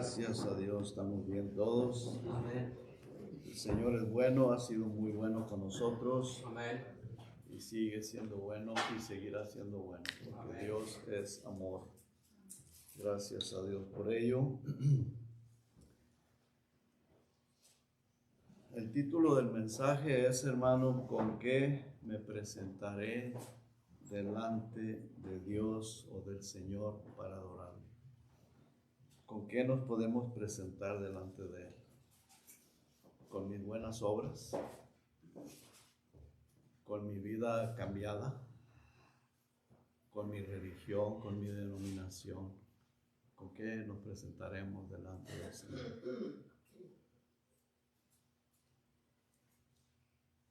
Gracias a Dios, estamos bien todos. Amén. El Señor es bueno, ha sido muy bueno con nosotros. Amén. Y sigue siendo bueno y seguirá siendo bueno, porque Amén. Dios es amor. Gracias a Dios por ello. El título del mensaje es, hermano, ¿con qué me presentaré delante de Dios o del Señor para adorarle? ¿Con qué nos podemos presentar delante de Él? ¿Con mis buenas obras? ¿Con mi vida cambiada? ¿Con mi religión? ¿Con mi denominación? ¿Con qué nos presentaremos delante del Señor?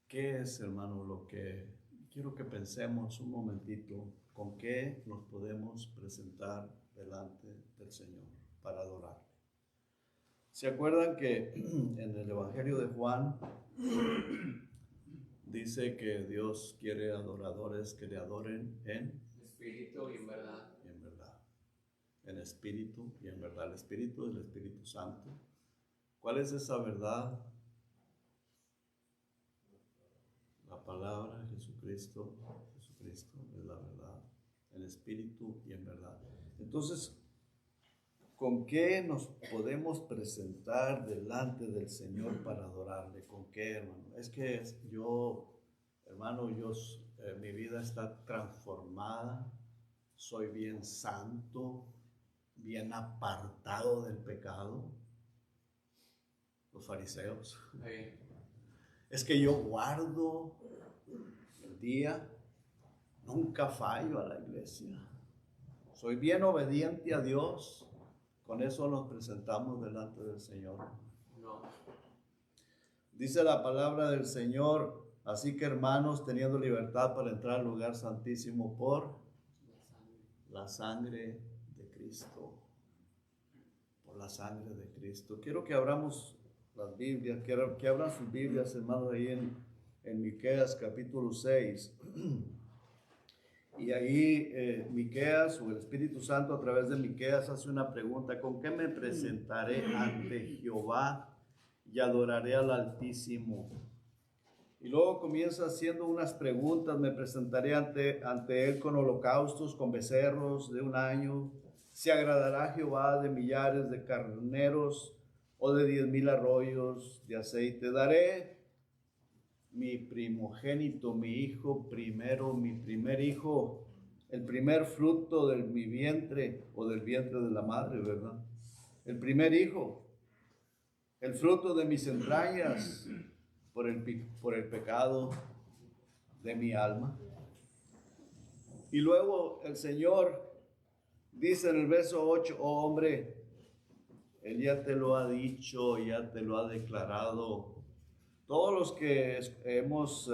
¿Qué es, hermano, lo que quiero que pensemos un momentito? ¿Con qué nos podemos presentar delante del Señor para adorarle? ¿Se acuerdan que en el Evangelio de Juan dice que Dios quiere adoradores que le adoren en Espíritu y en verdad. y en verdad? En espíritu y en verdad. El Espíritu es el Espíritu Santo. ¿Cuál es esa verdad? La palabra, Jesucristo es la verdad, en espíritu y en verdad. Entonces, ¿con qué nos podemos presentar delante del Señor para adorarle? ¿Con qué, hermano? Es que yo, hermano, mi vida está transformada, soy bien santo, bien apartado del pecado. Los fariseos. Amén. Es que yo guardo el día, nunca fallo a la iglesia. Soy bien obediente a Dios. Con eso nos presentamos delante del Señor. No. Dice la palabra del Señor, así que hermanos, teniendo libertad para entrar al lugar santísimo por la sangre de Cristo. Por la sangre de Cristo. Quiero que abramos las Biblias, que abran sus Biblias, hermanos, ahí en Miqueas capítulo 6. Y ahí Miqueas, o el Espíritu Santo a través de Miqueas, hace una pregunta: ¿con qué me presentaré ante Jehová y adoraré al Altísimo? Y luego comienza haciendo unas preguntas: me presentaré ante Él con holocaustos, con becerros de un año. ¿Se agradará Jehová de millares de carneros o de 10,000 arroyos de aceite? Daré mi primogénito, mi hijo primero, mi primer hijo, el primer fruto de mi vientre o del vientre de la madre, ¿verdad? El primer hijo, el fruto de mis entrañas por el pecado de mi alma. Y luego el Señor dice en el verso 8, oh hombre, Él ya te lo ha dicho, ya te lo ha declarado. Todos los que hemos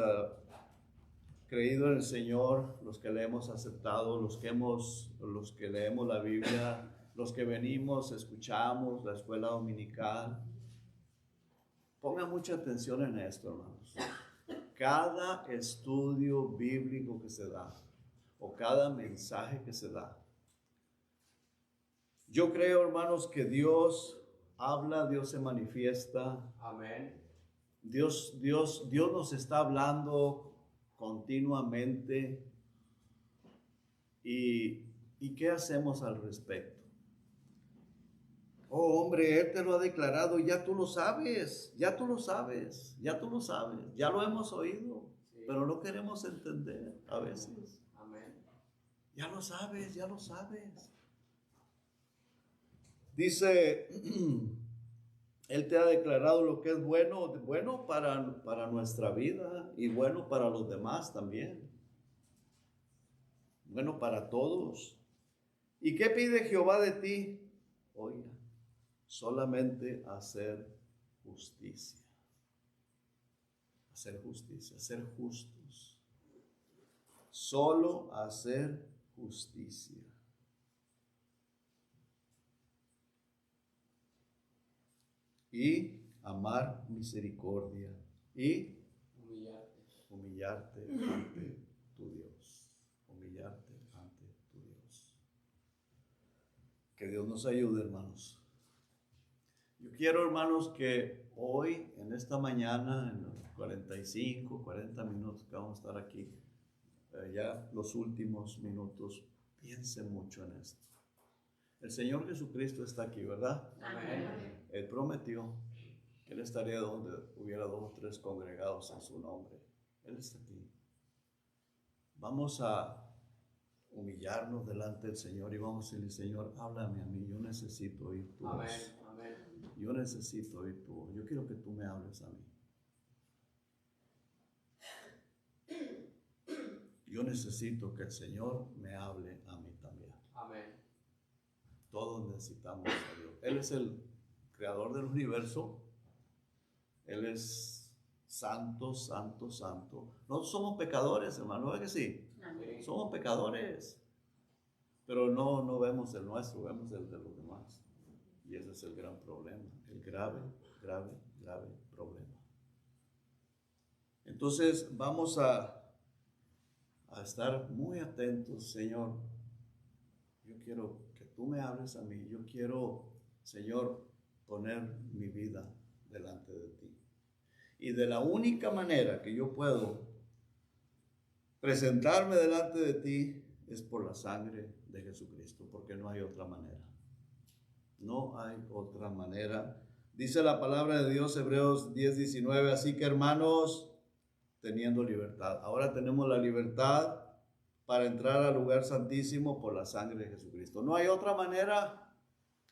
creído en el Señor, los que le hemos aceptado, los que leemos la Biblia, los que venimos, escuchamos la escuela dominical, pongan mucha atención en esto, hermanos. Cada estudio bíblico que se da, o cada mensaje que se da, yo creo, hermanos, que Dios habla, Dios se manifiesta. Amén. Dios nos está hablando continuamente. ¿Y qué hacemos al respecto? Oh, hombre, Él te lo ha declarado, ya tú lo sabes, ya tú lo sabes, ya tú lo sabes, ya lo hemos oído, Sí. Pero no queremos entender a veces. Amén. Ya lo sabes, ya lo sabes. Dice, Él te ha declarado lo que es bueno para nuestra vida y bueno para los demás también. Bueno para todos. ¿Y qué pide Jehová de ti? Oiga, solamente hacer justicia. Hacer justicia, ser justos. Solo hacer justicia. Y amar misericordia y humillarte ante tu Dios. Humillarte ante tu Dios. Que Dios nos ayude, hermanos. quiero, hermanos, que hoy, en esta mañana, en los 45, 40 minutos que vamos a estar aquí, ya los últimos minutos, piense mucho en esto. El Señor Jesucristo está aquí, ¿verdad? Amén. Él prometió que Él estaría donde hubiera 2 o 3 congregados en su nombre. Él está aquí. Vamos a humillarnos delante del Señor y vamos a decirle: Señor, háblame a mí, yo necesito oír tu Amén. voz. Amén. Yo necesito oír tu voz. Yo quiero que tú me hables a mí. Yo necesito que el Señor me hable a mí también. Amén. Todos necesitamos a Dios. Él es el creador del universo. Él es santo, santo, santo. Nosotros somos pecadores, hermano, ¿verdad que sí? Sí. Somos pecadores. Pero no vemos el nuestro, vemos el de los demás. Y ese es el gran problema, el grave, grave, grave problema. Entonces vamos a estar muy atentos, Señor. Yo quiero que tú me hables a mí. Yo quiero, Señor, poner mi vida delante de ti. Y de la única manera que yo puedo presentarme delante de ti es por la sangre de Jesucristo, porque no hay otra manera. No hay otra manera. Dice la palabra de Dios, Hebreos 10:19, así que, hermanos, teniendo libertad. Ahora tenemos la libertad para entrar al lugar santísimo por la sangre de Jesucristo. No hay otra manera.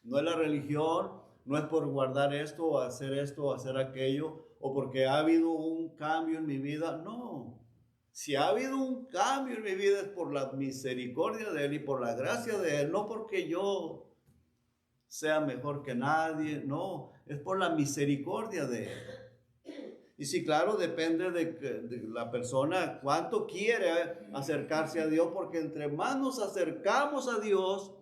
No es la religión, no es por guardar esto o hacer aquello, o porque ha habido un cambio en mi vida. No. Si ha habido un cambio en mi vida es por la misericordia de Él y por la gracia de Él, no porque yo sea mejor que nadie, no, es por la misericordia de Él. Y sí, claro, depende de la persona cuánto quiere acercarse a Dios, porque entre más nos acercamos a Dios,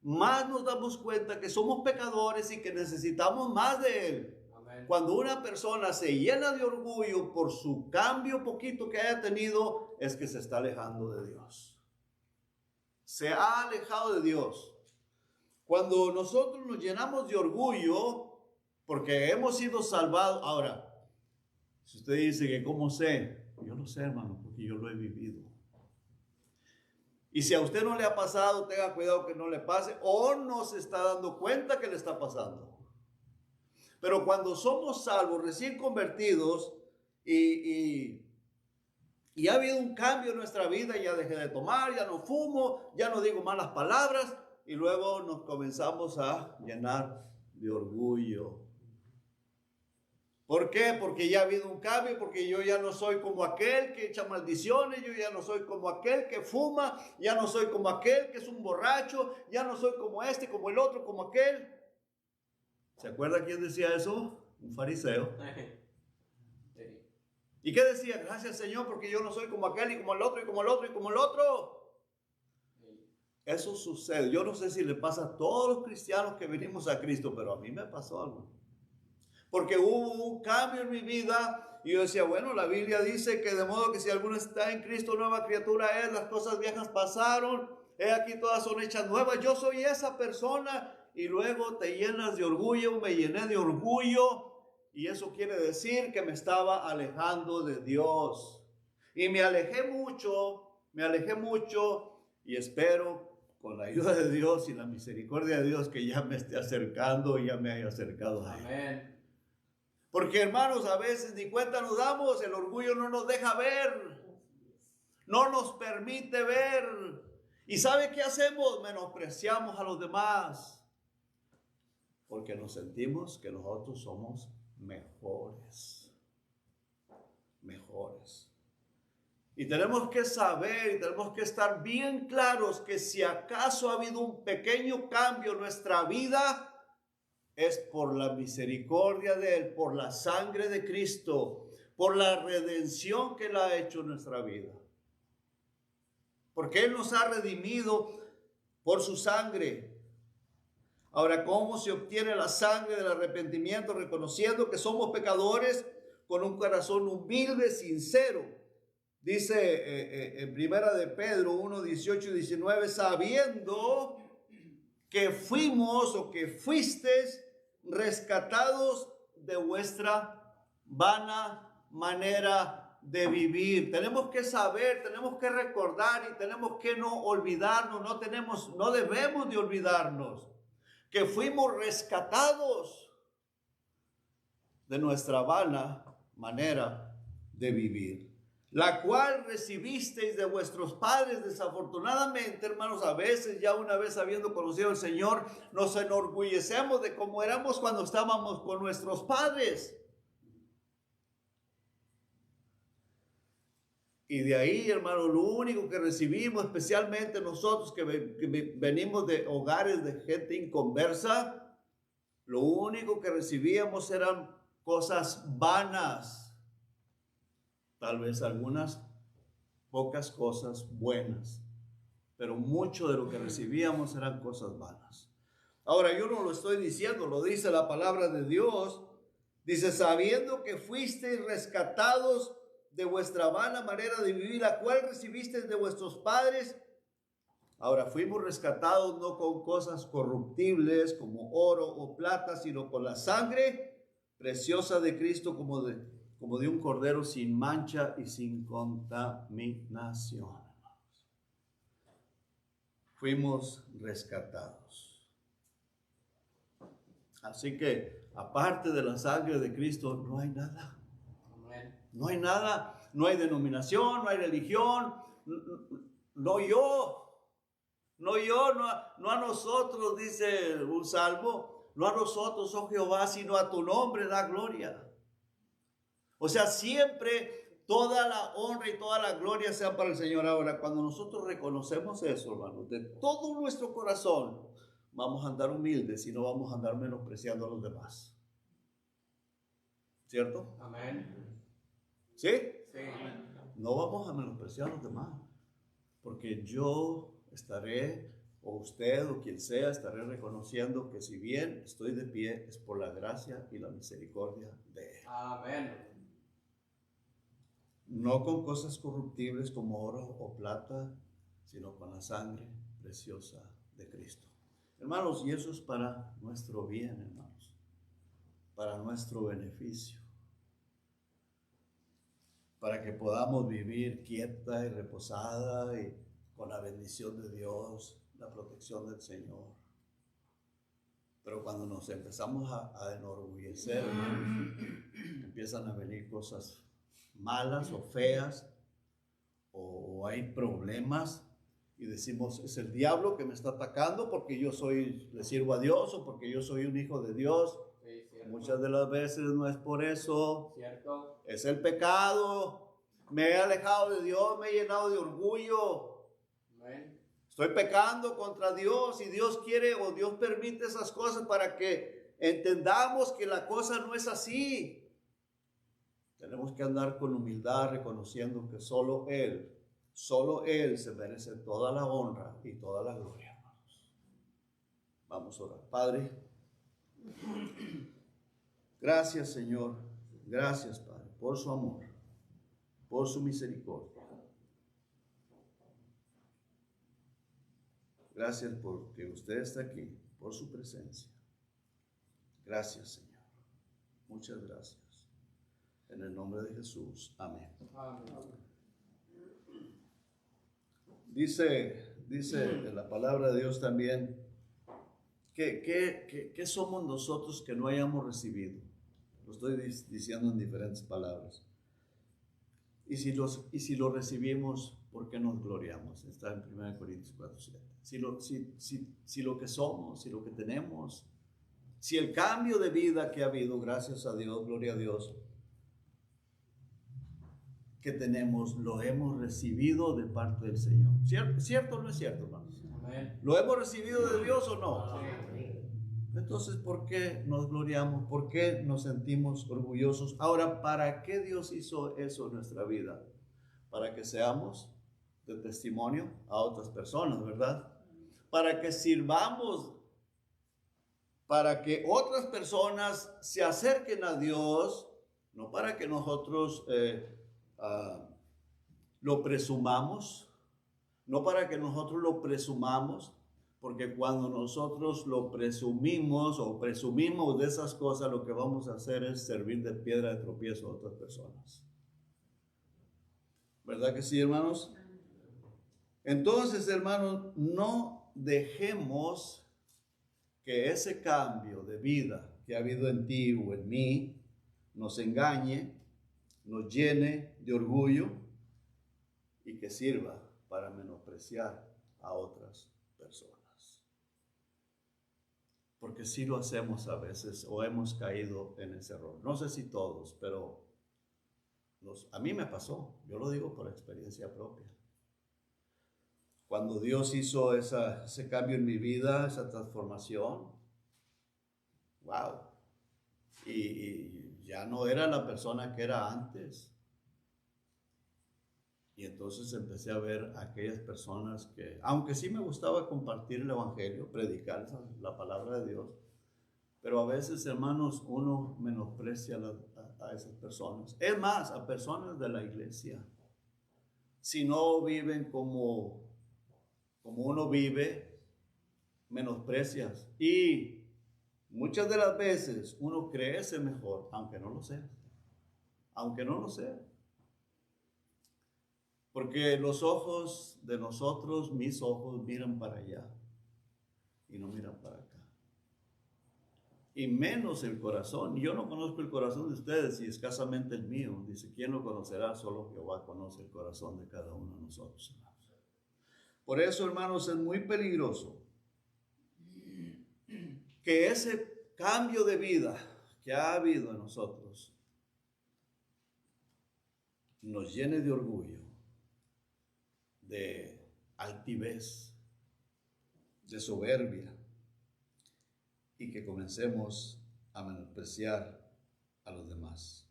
más nos damos cuenta que somos pecadores y que necesitamos más de Él. Amén. Cuando una persona se llena de orgullo por su cambio poquito que haya tenido, es que se está alejando de Dios. Se ha alejado de Dios. Cuando nosotros nos llenamos de orgullo, porque hemos sido salvados. Ahora, si usted dice que cómo sé, yo no sé, hermano, porque yo lo he vivido. Y si a usted no le ha pasado, tenga cuidado que no le pase, o no se está dando cuenta que le está pasando. Pero cuando somos salvos, recién convertidos, y ha habido un cambio en nuestra vida, ya dejé de tomar, ya no fumo, ya no digo malas palabras, y luego nos comenzamos a llenar de orgullo. ¿Por qué? Porque ya ha habido un cambio, porque yo ya no soy como aquel que echa maldiciones, yo ya no soy como aquel que fuma, ya no soy como aquel que es un borracho, ya no soy como este, como el otro, como aquel. ¿Se acuerda quién decía eso? Un fariseo. Sí. ¿Y qué decía? Gracias, Señor, porque yo no soy como aquel y como el otro y como el otro y como el otro. Eso sucede. Yo no sé si le pasa a todos los cristianos que venimos a Cristo, pero a mí me pasó algo. Porque hubo un cambio en mi vida y yo decía, bueno, la Biblia dice que de modo que si alguno está en Cristo, nueva criatura es, las cosas viejas pasaron, he aquí todas son hechas nuevas, yo soy esa persona. Y luego te llenas de orgullo, me llené de orgullo, y eso quiere decir que me estaba alejando de Dios. Y me alejé mucho, y espero con la ayuda de Dios y la misericordia de Dios que ya me esté acercando y ya me haya acercado a Él. Amén. Porque, hermanos, a veces ni cuenta nos damos, el orgullo no nos deja ver, no nos permite ver. ¿Y sabe qué hacemos? Menospreciamos a los demás, porque nos sentimos que nosotros somos mejores. Y tenemos que saber y tenemos que estar bien claros que si acaso ha habido un pequeño cambio en nuestra vida, es por la misericordia de Él, por la sangre de Cristo, por la redención que Él ha hecho en nuestra vida. Porque Él nos ha redimido por su sangre. Ahora, ¿cómo se obtiene la sangre del arrepentimiento? Reconociendo que somos pecadores con un corazón humilde, sincero. Dice en primera de Pedro 1, 18 y 19, sabiendo que fuimos o que fuisteis rescatados de vuestra vana manera de vivir. Tenemos que saber, tenemos que recordar y tenemos que no olvidarnos, no debemos de olvidarnos que fuimos rescatados de nuestra vana manera de vivir, la cual recibisteis de vuestros padres. Desafortunadamente, hermanos, a veces ya una vez habiendo conocido al Señor, nos enorgullecemos de cómo éramos cuando estábamos con nuestros padres. Y de ahí, hermano, lo único que recibimos, especialmente nosotros que venimos de hogares de gente inconversa, lo único que recibíamos eran cosas vanas. Tal vez algunas pocas cosas buenas, pero mucho de lo que recibíamos eran cosas vanas. Ahora, yo no lo estoy diciendo, lo dice la palabra de Dios. Dice, sabiendo que fuisteis rescatados de vuestra vana manera de vivir, la cual recibisteis de vuestros padres. Ahora, fuimos rescatados no con cosas corruptibles como oro o plata, sino con la sangre preciosa de Cristo, como de un cordero sin mancha y sin contaminación. Fuimos rescatados. Así que, aparte de la sangre de Cristo, no hay nada. No hay nada, no hay denominación, no hay religión, no a nosotros, dice un salmo, no a nosotros, oh Jehová, sino a tu nombre da gloria. O sea, siempre toda la honra y toda la gloria sea para el Señor. Ahora, cuando nosotros reconocemos eso, hermanos, de todo nuestro corazón, vamos a andar humildes y no vamos a andar menospreciando a los demás. ¿Cierto? Amén. ¿Sí? Sí. No vamos a menospreciar a los demás, porque yo estaré, o usted, o quien sea, estaré reconociendo que si bien estoy de pie, es por la gracia y la misericordia de Él. Amén. No con cosas corruptibles como oro o plata, sino con la sangre preciosa de Cristo. Hermanos, y eso es para nuestro bien, hermanos, para nuestro beneficio, para que podamos vivir quieta y reposada y con la bendición de Dios, la protección del Señor. Pero cuando nos empezamos a enorgullecer, hermanos, empiezan a venir cosas malas o feas, o hay problemas, y decimos, es el diablo que me está atacando porque yo le sirvo a Dios, o porque yo soy un hijo de Dios. Sí, Muchas de las veces no es por eso. Cierto. Es el pecado. Me he alejado de Dios, me he llenado de orgullo. Amén. Estoy pecando contra Dios, y Dios quiere o Dios permite esas cosas para que entendamos que la cosa no es así. Tenemos que andar con humildad, reconociendo que solo Él se merece toda la honra y toda la gloria, hermanos. Vamos a orar. Padre, gracias, Señor. Gracias, Padre, por su amor, por su misericordia. Gracias porque usted está aquí, por su presencia. Gracias, Señor. Muchas gracias. En el nombre de Jesús. Amén. Amén. Dice en la palabra de Dios también, ¿qué somos nosotros que no hayamos recibido? Lo estoy diciendo en diferentes palabras. Y si lo recibimos, ¿por qué nos gloriamos? Está en 1 Corintios 4:7. Si lo que somos, si lo que tenemos, si el cambio de vida que ha habido, gracias a Dios, gloria a Dios, que tenemos, lo hemos recibido de parte del Señor. ¿Cierto o no es cierto, hermanos? Amén. ¿Lo hemos recibido de Dios o no? Sí. Entonces, ¿por qué nos gloriamos? ¿Por qué nos sentimos orgullosos? Ahora, ¿para qué Dios hizo eso en nuestra vida? Para que seamos de testimonio a otras personas, ¿verdad? Para que sirvamos, para que otras personas se acerquen a Dios, no para que nosotros lo presumamos, no para que nosotros lo presumamos, Porque cuando nosotros lo presumimos o presumimos de esas cosas, lo que vamos a hacer es servir de piedra de tropiezo a otras personas. ¿Verdad que sí, hermanos? Entonces, hermanos, no dejemos que ese cambio de vida que ha habido en ti o en mí nos engañe, nos llene de orgullo y que sirva para menospreciar a otras personas. Porque sí lo hacemos a veces o hemos caído en ese error. No sé si todos, pero a mí me pasó. Yo lo digo por experiencia propia. Cuando Dios hizo ese cambio en mi vida, esa transformación, wow. Y ya no era la persona que era antes. Y entonces empecé a ver a aquellas personas que, aunque sí me gustaba compartir el evangelio, predicar la palabra de Dios, pero a veces, hermanos, uno menosprecia a esas personas. Es más, a personas de la iglesia. Si no viven como uno vive, menosprecias. Y muchas de las veces uno crece mejor, aunque no lo sea. Aunque no lo sea. Porque los ojos de nosotros, mis ojos, miran para allá y no miran para acá. Y menos el corazón. Yo no conozco el corazón de ustedes y escasamente el mío. Dice, ¿quién lo conocerá? Solo Jehová conoce el corazón de cada uno de nosotros. Por eso, hermanos, es muy peligroso que ese cambio de vida que ha habido en nosotros nos llene de orgullo, de altivez, de soberbia, y que comencemos a menospreciar a los demás.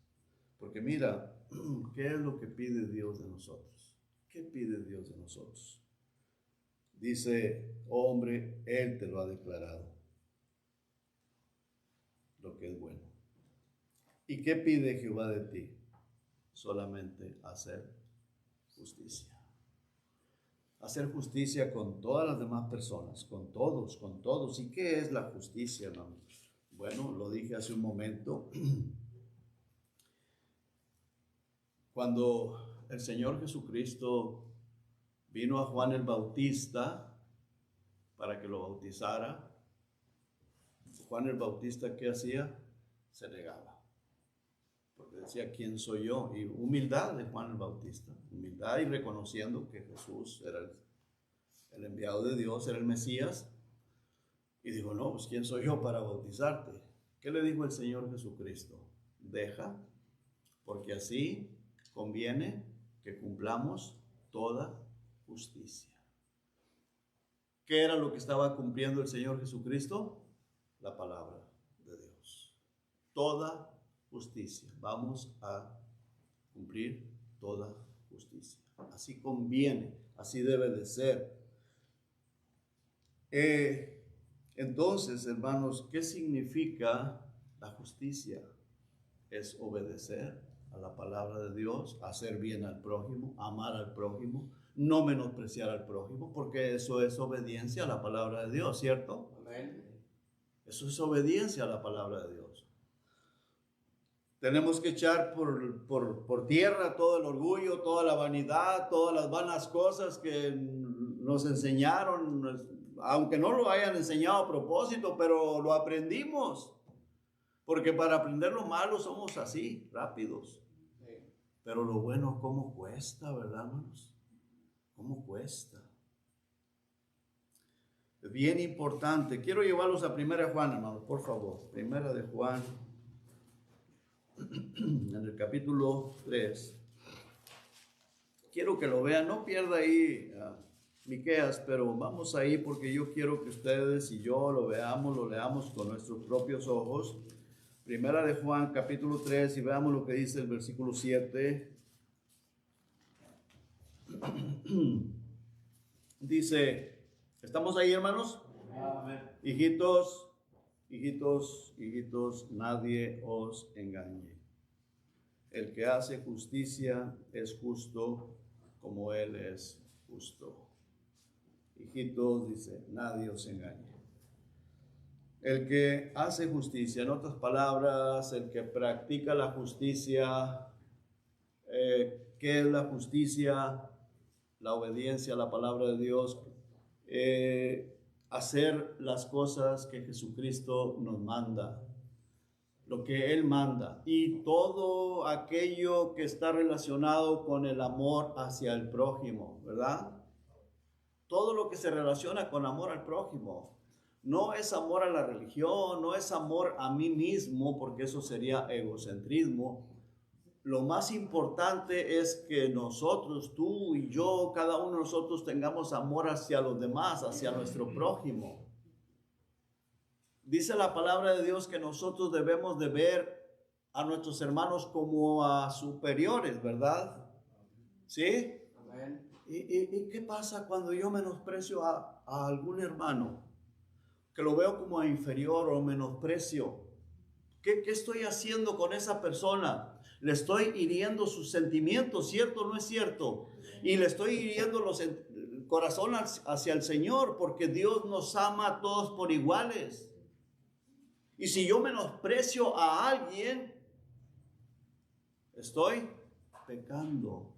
Porque mira, ¿qué es lo que pide Dios de nosotros? ¿Qué pide Dios de nosotros? Dice, oh hombre, Él te lo ha declarado, lo que es bueno. ¿Y qué pide Jehová de ti? Solamente hacer justicia. Hacer justicia con todas las demás personas, con todos, con todos. ¿Y qué es la justicia, hermano? Bueno, lo dije hace un momento. Cuando el Señor Jesucristo vino a Juan el Bautista para que lo bautizara, Juan el Bautista, ¿qué hacía? Se negaba. Porque decía, ¿quién soy yo? Y humildad de Juan el Bautista. Humildad y reconociendo que Jesús era el enviado de Dios, era el Mesías. Y dijo, no, pues ¿quién soy yo para bautizarte? ¿Qué le dijo el Señor Jesucristo? Deja, porque así conviene que cumplamos toda justicia. ¿Qué era lo que estaba cumpliendo el Señor Jesucristo? La palabra de Dios. Toda justicia. Vamos a cumplir toda justicia. Así conviene, así debe de ser. Entonces, hermanos, ¿qué significa la justicia? Es obedecer a la palabra de Dios, hacer bien al prójimo, amar al prójimo, no menospreciar al prójimo, porque eso es obediencia a la palabra de Dios, ¿cierto? Amén. Eso es obediencia a la palabra de Dios. Tenemos que echar por tierra todo el orgullo, toda la vanidad, todas las vanas cosas que nos enseñaron, aunque no lo hayan enseñado a propósito, pero lo aprendimos. Porque para aprender lo malo somos así, rápidos. Sí. Pero lo bueno, ¿cómo cuesta, verdad, hermanos? ¿Cómo cuesta? Es bien importante. Quiero llevarlos a 1 Juan, hermanos, por favor. 1 de Juan, en el capítulo 3. Quiero que lo vean, no pierda ahí Miqueas, pero vamos ahí porque yo quiero que ustedes y yo lo veamos, lo leamos con nuestros propios ojos. 1 de Juan, capítulo 3, y veamos lo que dice el versículo 7. Dice, ¿estamos ahí, hermanos? Amén. Hijitos, hijitos, hijitos, nadie os engañe. El que hace justicia es justo como Él es justo. Hijitos, dice, nadie os engañe. El que hace justicia, en otras palabras, el que practica la justicia, ¿qué es la justicia? La obediencia a la palabra de Dios, hacer las cosas que Jesucristo nos manda, lo que Él manda, y todo aquello que está relacionado con el amor hacia el prójimo, ¿verdad? Todo lo que se relaciona con amor al prójimo. No es amor a la religión, no es amor a mí mismo, porque eso sería egocentrismo. Lo más importante es que nosotros, tú y yo, cada uno de nosotros tengamos amor hacia los demás, hacia nuestro prójimo. Dice la palabra de Dios que nosotros debemos de ver a nuestros hermanos como a superiores, ¿verdad? ¿Sí? Amén. ¿Y qué pasa cuando yo menosprecio a algún hermano? Que lo veo como inferior o menosprecio. ¿Qué estoy haciendo con esa persona? Le estoy hiriendo sus sentimientos, ¿cierto o no es cierto? Y le estoy hiriendo el corazón hacia el Señor, porque Dios nos ama a todos por iguales. Y si yo menosprecio a alguien, estoy pecando.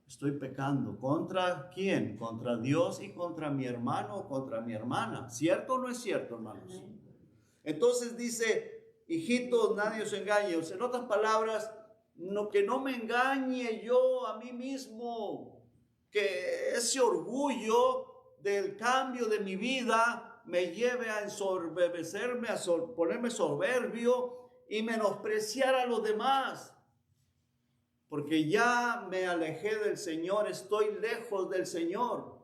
Estoy pecando. ¿Contra quién? Contra Dios y contra mi hermano o contra mi hermana. ¿Cierto o no es cierto, hermanos? Entonces dice, hijitos, nadie os engañe. O sea, en otras palabras, que no me engañe yo a mí mismo. Que ese orgullo del cambio de mi vida me lleve a ensorbecerme, a ponerme soberbio y menospreciar a los demás. Porque ya me alejé del Señor, estoy lejos del Señor.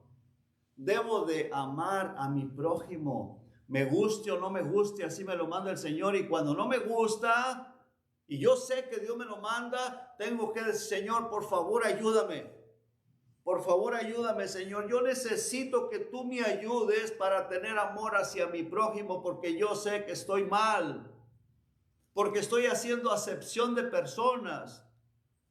Debo de amar a mi prójimo. Me guste o no me guste, así me lo manda el Señor. Y cuando no me gusta, y yo sé que Dios me lo manda, tengo que decir, Señor, por favor, ayúdame. Por favor, ayúdame, Señor. Yo necesito que tú me ayudes para tener amor hacia mi prójimo, porque yo sé que estoy mal. Porque estoy haciendo acepción de personas.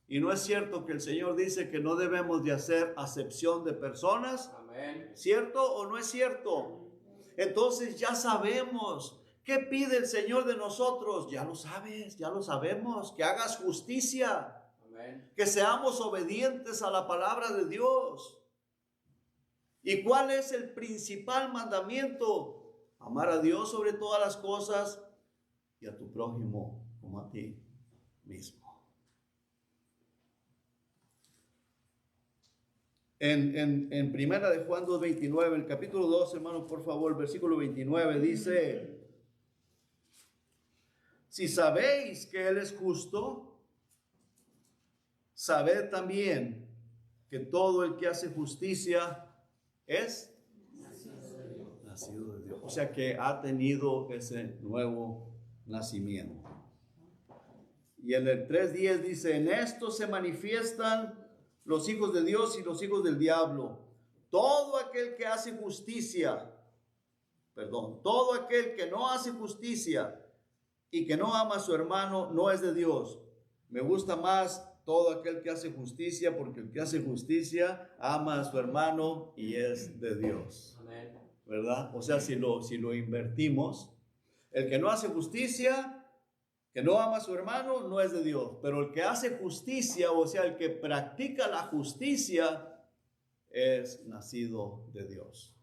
Y no es cierto que el Señor dice que no debemos de hacer acepción de personas. Amén. ¿Cierto o no es cierto? Entonces ya sabemos. ¿Qué pide el Señor de nosotros? Ya lo sabes, ya lo sabemos. Que hagas justicia. Amén. Que seamos obedientes a la palabra de Dios. ¿Y cuál es el principal mandamiento? Amar a Dios sobre todas las cosas y a tu prójimo como a ti mismo. En primera de Juan 2:29, el capítulo 2, hermanos, por favor, el versículo 29 dice, si sabéis que Él es justo, sabed también que todo el que hace justicia es nacido de Dios. O sea que ha tenido ese nuevo nacimiento. Y en el 3:10 dice, en esto se manifiestan los hijos de Dios y los hijos del diablo. Todo aquel que hace justicia, todo aquel que no hace justicia y que no ama a su hermano no es de Dios. Me gusta más todo aquel que hace justicia, porque el que hace justicia ama a su hermano y es de Dios. Amén. ¿Verdad? O sea, si lo invertimos, el que no hace justicia, que no ama a su hermano, no es de Dios. Pero el que hace justicia, o sea, el que practica la justicia, es nacido de Dios.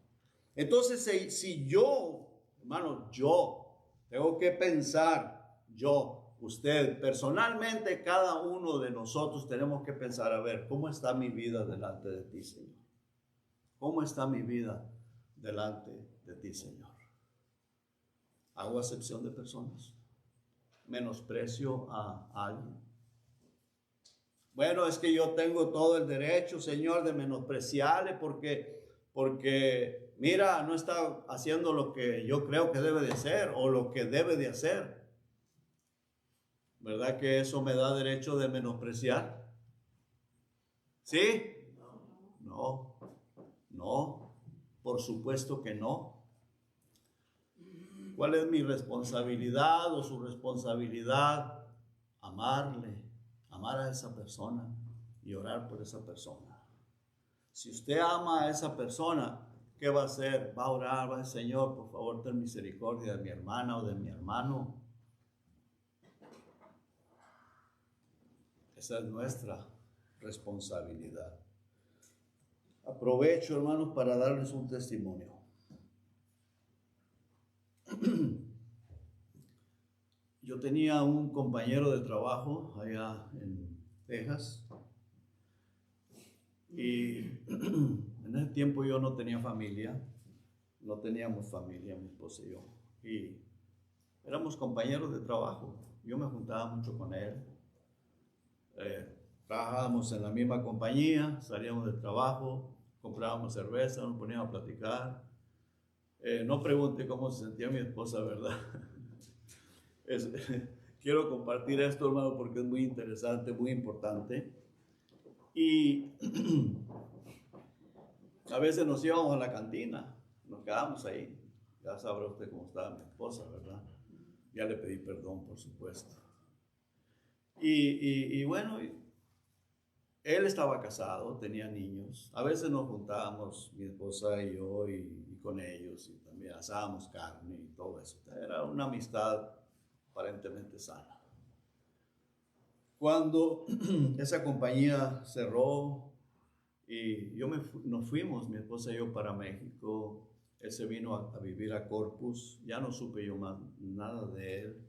Entonces, si yo, hermano, yo tengo que pensar, usted, personalmente, cada uno de nosotros tenemos que pensar, a ver, ¿cómo está mi vida delante de ti, Señor? ¿Cómo está mi vida delante de ti, Señor? ¿Hago acepción de personas? ¿Menosprecio a alguien? Bueno, es que yo tengo todo el derecho, Señor, de menospreciarle porque mira, no está haciendo lo que yo creo que debe de hacer o lo que debe de hacer. ¿Verdad que eso me da derecho de menospreciar? ¿Sí? No, por supuesto que no. ¿Cuál es mi responsabilidad o su responsabilidad? Amar a esa persona y orar por esa persona. Si usted ama a esa persona, ¿qué va a hacer? Va a orar, va a decir, Señor, por favor, ten misericordia de mi hermana o de mi hermano. Esa es nuestra responsabilidad. Aprovecho, hermanos, para darles un testimonio. Yo tenía un compañero de trabajo allá en Texas y en ese tiempo yo no tenía familia, no teníamos familia, mi esposa y yo, y éramos compañeros de trabajo. Yo me juntaba mucho con él, trabajábamos en la misma compañía, salíamos del trabajo, comprábamos cerveza, nos poníamos a platicar. No pregunte cómo se sentía mi esposa, ¿verdad? Quiero compartir esto, hermano, porque es muy interesante, muy importante. Y a veces nos íbamos a la cantina, nos quedábamos ahí. Ya sabrá usted cómo estaba mi esposa, ¿verdad? Ya le pedí perdón, por supuesto. Y bueno, él estaba casado, tenía niños. A veces nos juntábamos, mi esposa y yo, y con ellos, y también asábamos carne y todo eso. Era una amistad aparentemente sana. Cuando esa compañía cerró y nos fuimos, mi esposa y yo, para México, él se vino a vivir a Corpus, ya no supe yo más nada de él.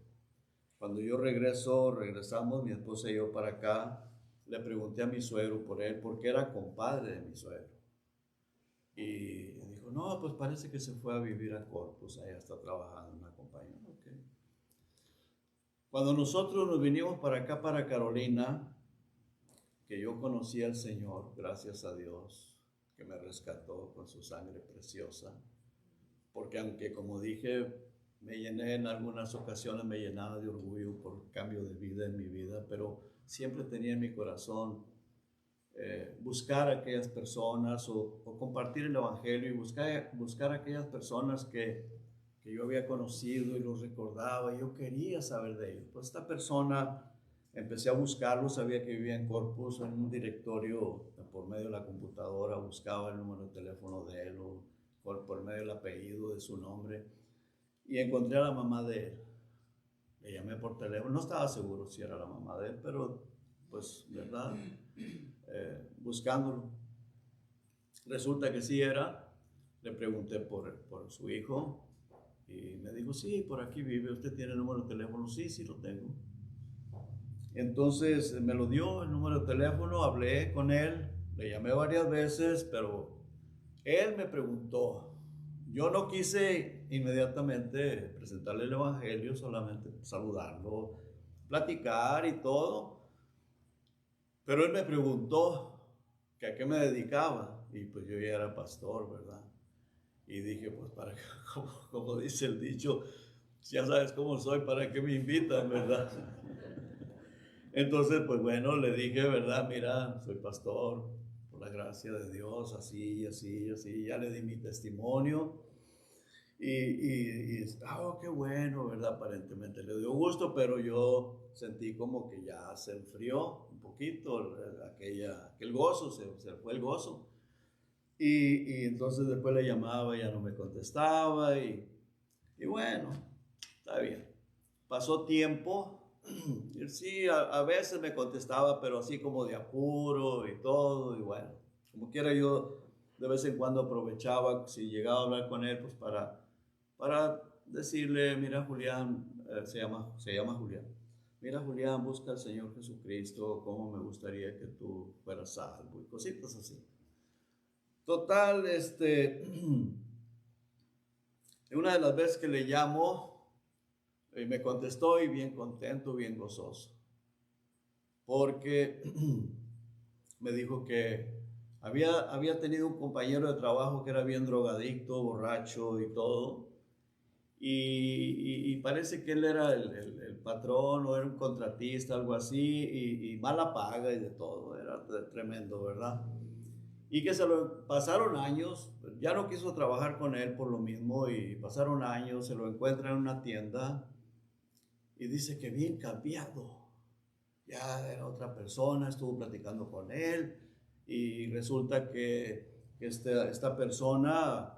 Cuando yo regresamos, mi esposa y yo para acá, le pregunté a mi suegro por él, porque era compadre de mi suegro. Y dijo, no, pues parece que se fue a vivir a Corpus, allá está trabajando en una compañía. Okay. Cuando nosotros nos vinimos para acá, para Carolina, que yo conocí al Señor, gracias a Dios, que me rescató con su sangre preciosa, porque aunque, como dije, me llené en algunas ocasiones, me llenaba de orgullo por cambio de vida en mi vida, pero siempre tenía en mi corazón buscar a aquellas personas o compartir el Evangelio y buscar a aquellas personas que yo había conocido y los recordaba, y yo quería saber de ellos. Pues esta persona, empecé a buscarlo, sabía que vivía en Corpus, en un directorio por medio de la computadora, buscaba el número de teléfono de él o por medio del apellido de su nombre, y encontré a la mamá de él. Le llamé por teléfono, no estaba seguro si era la mamá de él, pero pues, ¿verdad? Buscándolo. Resulta que sí era. Le pregunté por su hijo y me dijo, sí, por aquí vive, ¿usted tiene el número de teléfono? Sí, sí lo tengo. Entonces me lo dio el número de teléfono, hablé con él, le llamé varias veces, pero él me preguntó. Yo no quise inmediatamente presentarle el Evangelio, solamente saludarlo, platicar y todo. Pero él me preguntó que a qué me dedicaba, y pues yo ya era pastor, ¿verdad? Y dije, pues para qué, como dice el dicho, ya sabes cómo soy, ¿para qué me invitan, verdad? Entonces, pues bueno, le dije, ¿verdad? Mira, soy pastor, por la gracia de Dios, así, así, así. Ya le di mi testimonio. Oh, qué bueno, ¿verdad? Aparentemente le dio gusto, pero yo sentí como que ya se enfrió un poquito aquel gozo, se fue el gozo. Y entonces después le llamaba, ya no me contestaba, y bueno, está bien. Pasó tiempo. Y sí, a veces me contestaba, pero así como de apuro y todo, y bueno, como quiera yo de vez en cuando aprovechaba, si llegaba a hablar con él, pues para decirle, mira Julián, se llama Julián, mira Julián, busca al Señor Jesucristo, cómo me gustaría que tú fueras salvo, y cositas así. Total, una de las veces que le llamo, y me contestó, y bien contento, bien gozoso, porque me dijo que había tenido un compañero de trabajo que era bien drogadicto, borracho y todo, y parece que él era el patrón o era un contratista, algo así, y mala paga y de todo, era tremendo, ¿verdad? Y que pasaron años, ya no quiso trabajar con él por lo mismo, y pasaron años, se lo encuentra en una tienda, y dice que bien cambiado, ya era otra persona, estuvo platicando con él, y resulta que esta persona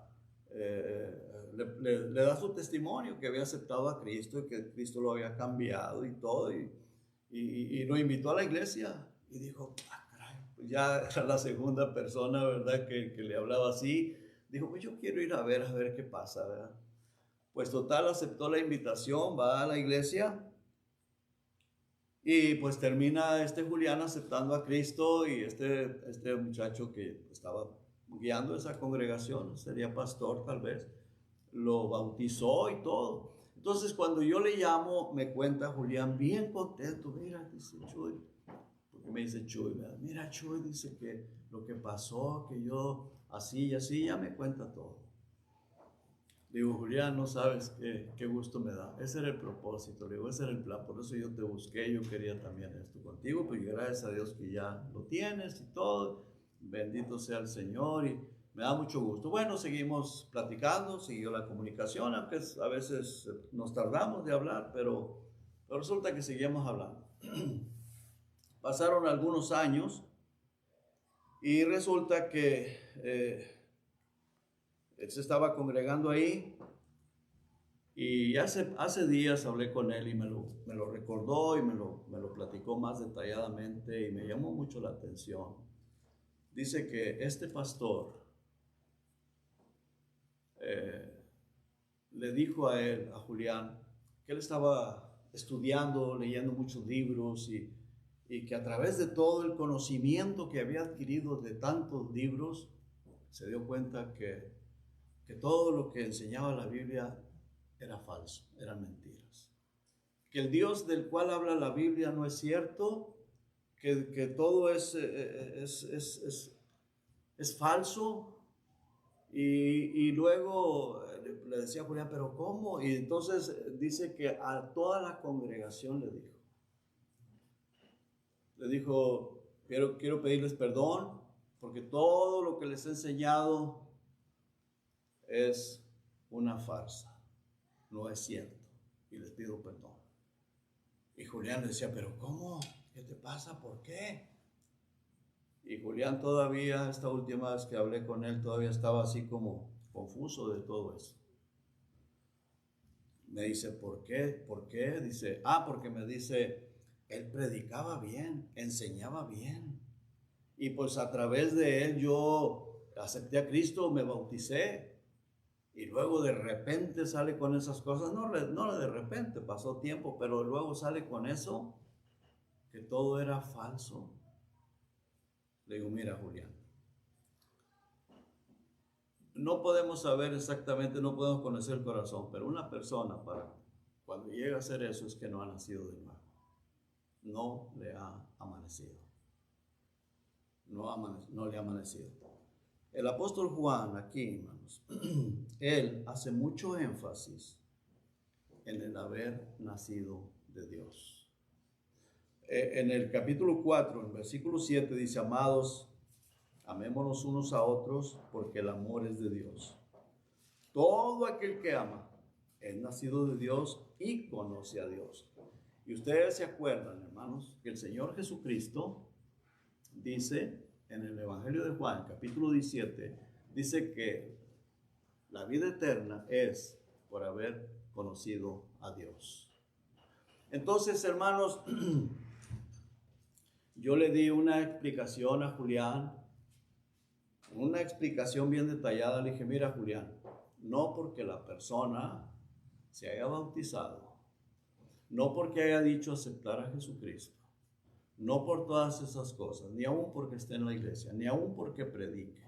le da su testimonio que había aceptado a Cristo y que Cristo lo había cambiado y todo, y lo invitó a la iglesia y dijo, caray, pues ya era la segunda persona, ¿verdad?, que le hablaba así. Dijo, pues yo quiero ir a ver qué pasa, ¿verdad? Pues total, aceptó la invitación, va a la iglesia y pues termina Julián aceptando a Cristo, y este muchacho que estaba guiando esa congregación, sería pastor tal vez, lo bautizó y todo. Entonces cuando yo le llamo, me cuenta Julián bien contento, mira, dice Chuy, porque me dice Chuy, mira Chuy, dice que lo que pasó, que yo así y así, ya me cuenta todo. Digo, Julián, no sabes qué gusto me da. Ese era el propósito, digo, ese era el plan. Por eso yo te busqué, yo quería también esto contigo, pues gracias a Dios que ya lo tienes y todo. Bendito sea el Señor y me da mucho gusto. Bueno, seguimos platicando, siguió la comunicación, aunque a veces nos tardamos de hablar, pero resulta que seguimos hablando. Pasaron algunos años y resulta que él se estaba congregando ahí, y hace días hablé con él y me lo recordó y me lo platicó más detalladamente y me llamó mucho la atención. Dice que este pastor le dijo a él, a Julián, que él estaba estudiando, leyendo muchos libros y que a través de todo el conocimiento que había adquirido de tantos libros, se dio cuenta que todo lo que enseñaba la Biblia era falso, eran mentiras. Que el Dios del cual habla la Biblia no es cierto, que todo es falso. Y luego le decía a Julián, ¿pero cómo? Y entonces dice que a toda la congregación le dijo, quiero pedirles perdón, porque todo lo que les he enseñado es una farsa, no es cierto, y les pido perdón. Y Julián le decía, ¿pero cómo? ¿Qué te pasa? ¿Por qué? Y Julián todavía, esta última vez que hablé con él, todavía estaba así como confuso de todo eso. Me dice, ¿por qué? ¿Por qué? Dice, porque me dice, él predicaba bien, enseñaba bien. Y pues a través de él yo acepté a Cristo, me bauticé. Y luego de repente sale con esas cosas, no de repente, pasó tiempo, pero luego sale con eso, que todo era falso. Le digo, mira Julián, no podemos saber exactamente, no podemos conocer el corazón, pero una persona cuando llega a hacer eso es que no ha nacido de nuevo, no le ha amanecido, no le ha amanecido. El apóstol Juan aquí, hermanos, él hace mucho énfasis en el haber nacido de Dios. En el capítulo 4, en el versículo 7 dice, amados, amémonos unos a otros porque el amor es de Dios. Todo aquel que ama es nacido de Dios y conoce a Dios. Y ustedes se acuerdan, hermanos, que el Señor Jesucristo dice en el Evangelio de Juan, capítulo 17, dice que la vida eterna es por haber conocido a Dios. Entonces, hermanos, yo le di una explicación a Julián, una explicación bien detallada. Le dije, mira Julián, no porque la persona se haya bautizado, no porque haya dicho aceptar a Jesucristo, no por todas esas cosas, ni aún porque esté en la iglesia, ni aún porque predique,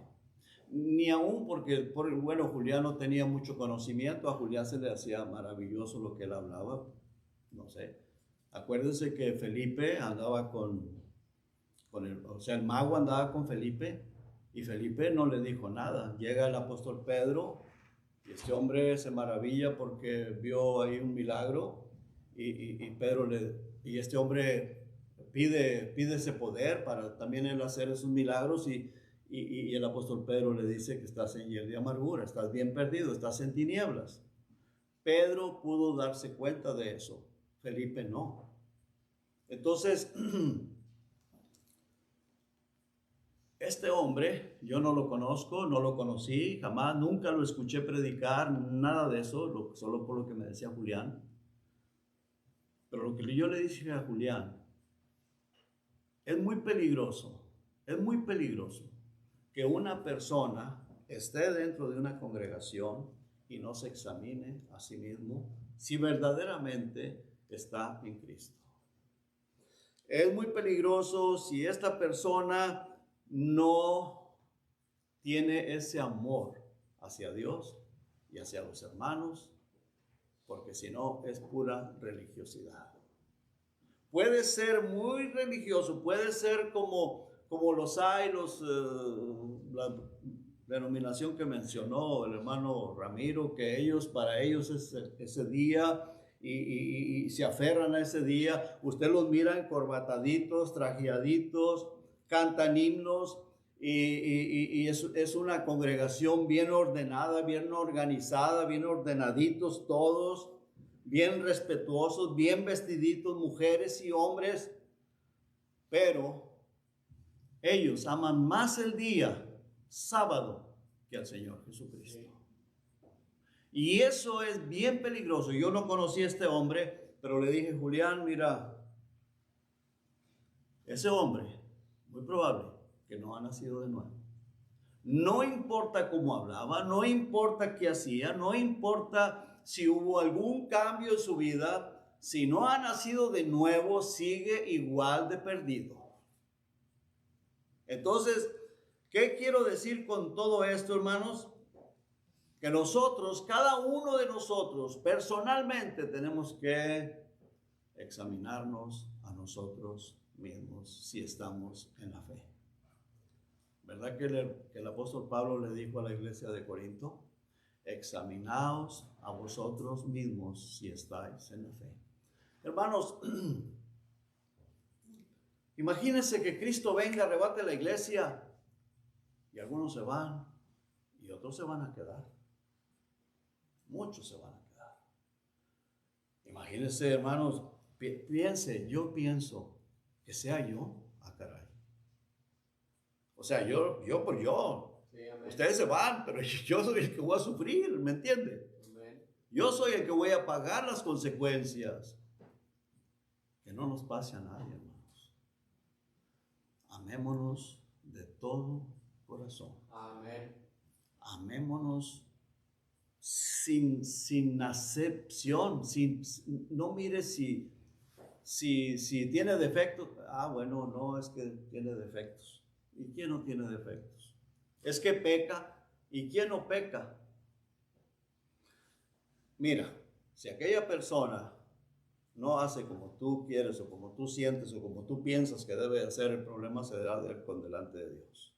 ni aún porque, bueno, Julián no tenía mucho conocimiento, a Julián se le hacía maravilloso lo que él hablaba, no sé. Acuérdense que Felipe andaba el mago andaba con Felipe, y Felipe no le dijo nada. Llega el apóstol Pedro, y este hombre se maravilla porque vio ahí un milagro, y este hombre pide ese poder para también él hacer esos milagros, y el apóstol Pedro le dice que estás en hiel de amargura, estás bien perdido, estás en tinieblas. Pedro pudo darse cuenta de eso, Felipe no. Entonces, Este hombre, yo no lo conozco, no lo conocí, jamás, nunca lo escuché predicar, nada de eso, solo por lo que me decía Julián. Pero lo que yo le dije a Julián, es muy peligroso que una persona esté dentro de una congregación y no se examine a sí mismo si verdaderamente está en Cristo. Es muy peligroso si esta persona no tiene ese amor hacia Dios y hacia los hermanos, porque si no es pura religiosidad. Puede ser muy religioso, puede ser como los hay, la denominación que mencionó el hermano Ramiro, que para ellos es ese día y se aferran a ese día. Usted los mira encorbataditos, trajeaditos, cantan himnos y es una congregación bien ordenada, bien organizada, bien ordenaditos todos, bien respetuosos, bien vestiditos, mujeres y hombres, pero ellos aman más el día sábado que al Señor Jesucristo. Y eso es bien peligroso. Yo no conocí a este hombre, pero le dije, Julián, mira, ese hombre, muy probable que no ha nacido de nuevo. No importa cómo hablaba, no importa qué hacía, no importa si hubo algún cambio en su vida, si no ha nacido de nuevo, sigue igual de perdido. Entonces, ¿qué quiero decir con todo esto, hermanos? Que nosotros, cada uno de nosotros, personalmente tenemos que examinarnos a nosotros mismos si estamos en la fe. ¿Verdad que el apóstol Pablo le dijo a la iglesia de Corinto? Examinaos a vosotros mismos si estáis en la fe. Hermanos, imagínense que Cristo venga, arrebate la iglesia y algunos se van y otros se van a quedar. Muchos se van a quedar. Imagínense, hermanos, yo pienso que sea yo, caray. O sea, yo por yo. Sí, ustedes se van, pero yo soy el que voy a sufrir, ¿me entiende? Amén. Yo soy el que voy a pagar las consecuencias. Que no nos pase a nadie, hermanos. Amémonos de todo corazón. Amén. Amémonos sin acepción, no mire si tiene defectos. Bueno, no es que tiene defectos. ¿Y quién no tiene defectos? Es que peca. ¿Y quién no peca? Mira, si aquella persona no hace como tú quieres o como tú sientes o como tú piensas que debe hacer, el problema se dará con delante de Dios.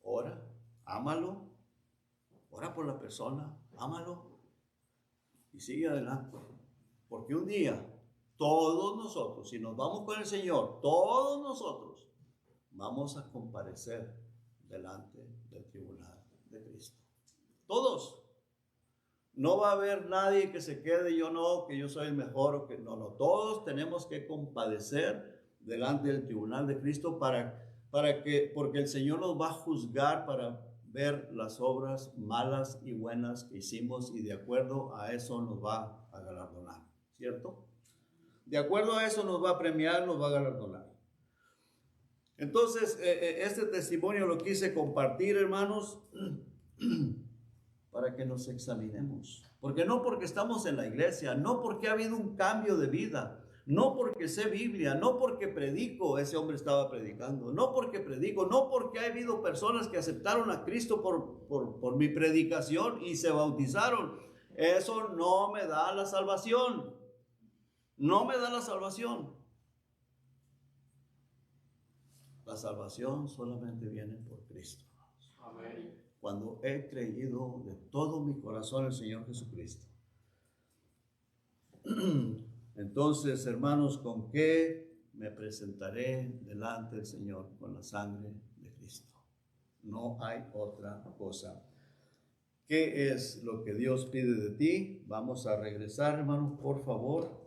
Ora, ámalo, ora por la persona, ámalo y sigue adelante. Porque un día, todos nosotros, si nos vamos con el Señor, todos nosotros vamos a comparecer delante del tribunal de Cristo. Todos. No va a haber nadie que se quede, que yo soy el mejor o que no. Todos tenemos que compadecer delante del tribunal de Cristo porque el Señor nos va a juzgar para ver las obras malas y buenas que hicimos y de acuerdo a eso nos va a galardonar, ¿cierto? De acuerdo a eso nos va a premiar, nos va a galardonar. Entonces, este testimonio lo quise compartir, hermanos, para que nos examinemos. Porque estamos en la iglesia, no porque ha habido un cambio de vida, no porque sé Biblia, no porque predico, ese hombre estaba predicando, no porque predico, no porque ha habido personas que aceptaron a Cristo por mi predicación y se bautizaron. Eso no me da la salvación. No me da la salvación. La salvación solamente viene por Cristo. Amén. Cuando he creído de todo mi corazón en el Señor Jesucristo. Entonces, hermanos, ¿con qué me presentaré delante del Señor? Con la sangre de Cristo. No hay otra cosa. ¿Qué es lo que Dios pide de ti? Vamos a regresar, hermanos, por favor,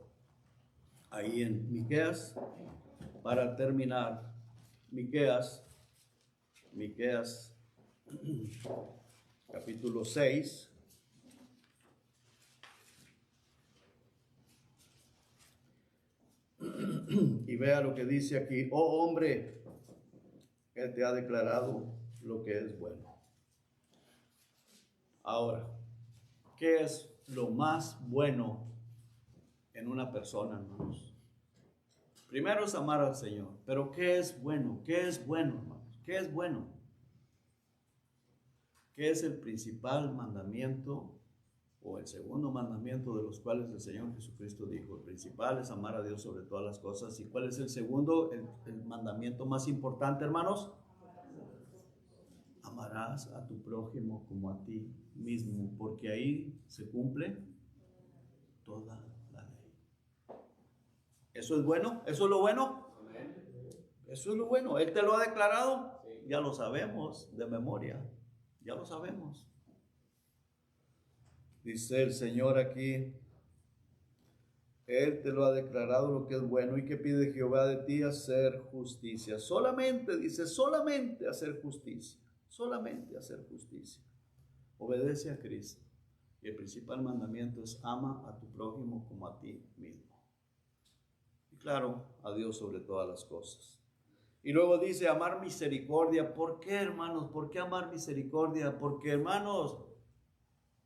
ahí en Miqueas, para terminar. Miqueas Miqueas capítulo 6. Y vea lo que dice aquí: oh hombre, Él te ha declarado lo que es bueno. Ahora, ¿qué es lo más bueno en una persona, hermanos? Primero es amar al Señor, pero ¿qué es bueno? ¿Qué es bueno, hermanos? ¿Qué es bueno? ¿Qué es el principal mandamiento o el segundo mandamiento de los cuales el Señor Jesucristo dijo? El principal es amar a Dios sobre todas las cosas. ¿Y cuál es el segundo, el mandamiento más importante, hermanos? Amarás a tu prójimo como a ti mismo, porque ahí se cumple toda la ley. ¿Eso es bueno? ¿Eso es lo bueno? Eso es lo bueno. Él te lo ha declarado. Ya lo sabemos de memoria. Ya lo sabemos. Dice el Señor aquí: Él te lo ha declarado lo que es bueno. ¿Y qué pide Jehová de ti? Hacer justicia. Solamente, dice, solamente hacer justicia. Solamente hacer justicia. Obedece a Cristo. Y el principal mandamiento es: ama a tu prójimo como a ti mismo. Y claro, a Dios sobre todas las cosas. Y luego dice: amar misericordia. ¿Por qué, hermanos? ¿Por qué amar misericordia? Porque, hermanos,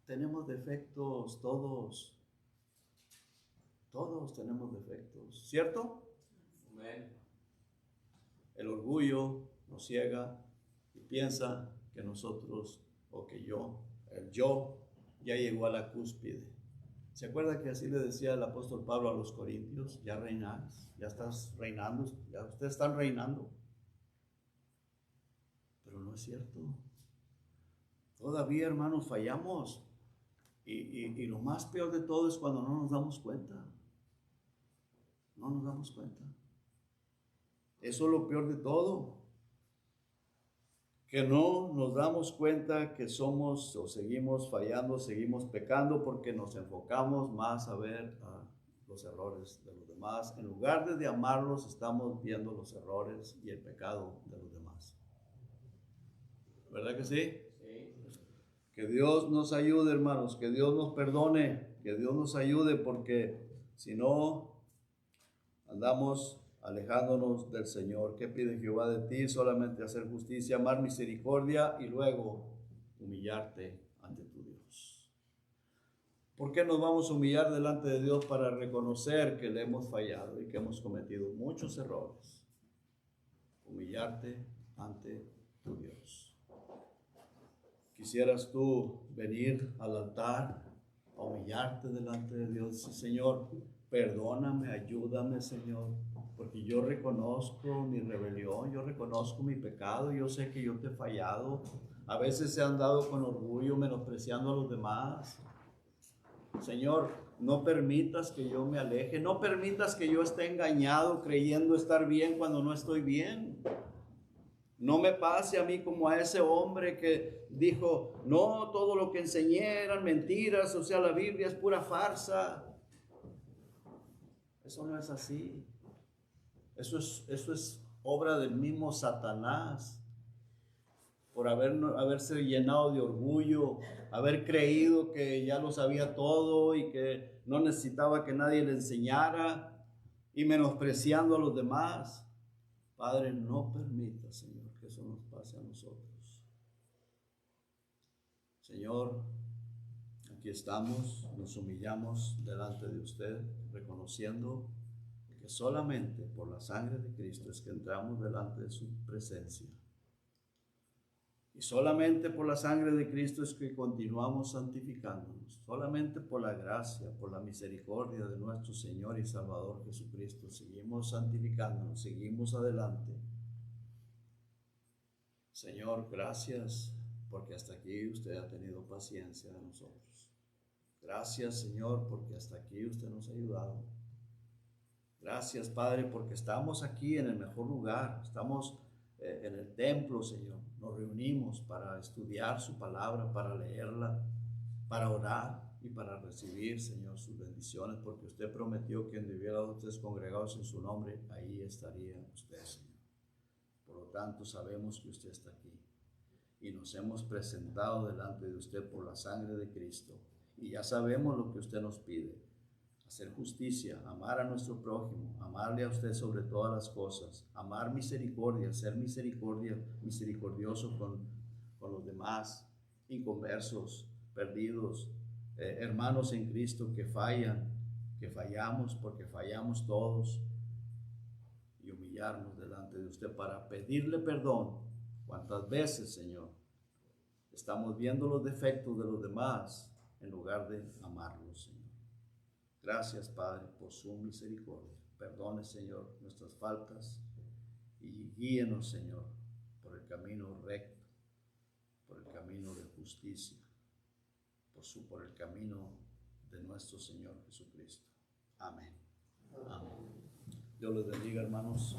tenemos defectos todos. Todos tenemos defectos, ¿cierto? Amén. El orgullo nos ciega y piensa que nosotros, o que el yo, ya llegó a la cúspide. ¿Se acuerda que así le decía el apóstol Pablo a los corintios? Ya reinas, ya estás reinando, ya ustedes están reinando. Pero no es cierto. Todavía, hermanos, fallamos. Y lo más peor de todo es cuando no nos damos cuenta. No nos damos cuenta. Eso es lo peor de todo. Que no nos damos cuenta que somos o seguimos fallando, seguimos pecando porque nos enfocamos más a ver los errores de los demás. En lugar de amarlos, estamos viendo los errores y el pecado de los demás. ¿Verdad que sí? Que Dios nos ayude, hermanos, que Dios nos perdone, que Dios nos ayude, porque si no, andamos alejándonos del Señor. ¿Qué pide Jehová de ti? Solamente hacer justicia, amar misericordia y luego humillarte ante tu Dios. ¿Por qué nos vamos a humillar delante de Dios? Para reconocer que le hemos fallado y que hemos cometido muchos errores. Humillarte ante tu Dios. ¿Quisieras tú venir al altar a humillarte delante de Dios? Sí, Señor, perdóname, ayúdame, Señor, porque yo reconozco mi rebelión, yo reconozco mi pecado, yo sé que yo te he fallado. A veces he andado con orgullo, menospreciando a los demás. Señor, no permitas que yo me aleje, no permitas que yo esté engañado creyendo estar bien cuando no estoy bien. No me pase a mí como a ese hombre que dijo: no, todo lo que enseñé eran mentiras, o sea, la Biblia es pura farsa. Eso no es así. Eso es obra del mismo Satanás, por haberse llenado de orgullo, haber creído que ya lo sabía todo y que no necesitaba que nadie le enseñara, y menospreciando a los demás. Padre, no permita, Señor, que eso nos pase a nosotros. Señor, aquí estamos, nos humillamos delante de usted, reconociendo que solamente por la sangre de Cristo es que entramos delante de su presencia. Y solamente por la sangre de Cristo es que continuamos santificándonos. Solamente por la gracia, por la misericordia de nuestro Señor y Salvador Jesucristo, seguimos santificándonos, seguimos adelante. Señor, gracias, porque hasta aquí usted ha tenido paciencia de nosotros. Gracias, Señor, porque hasta aquí usted nos ha ayudado. Gracias, Padre, porque estamos aquí en el mejor lugar. Estamos en el templo, Señor. Nos reunimos para estudiar su palabra, para leerla, para orar y para recibir, Señor, sus bendiciones, porque usted prometió que donde hubiera ustedes congregados en su nombre, ahí estaría usted, Señor. Por lo tanto, sabemos que usted está aquí y nos hemos presentado delante de usted por la sangre de Cristo. Y ya sabemos lo que usted nos pide: hacer justicia, amar a nuestro prójimo, amarle a usted sobre todas las cosas, amar misericordia, ser misericordioso con los demás, inconversos, perdidos, hermanos en Cristo que fallan, que fallamos porque fallamos todos, y humillarnos delante de usted para pedirle perdón. ¿Cuántas veces, Señor, estamos viendo los defectos de los demás en lugar de amarlos, Señor? Gracias, Padre, por su misericordia. Perdone, Señor, nuestras faltas y guíenos, Señor, por el camino recto, por el camino de justicia, por el camino de nuestro Señor Jesucristo. Amén. Amén. Dios les bendiga, hermanos.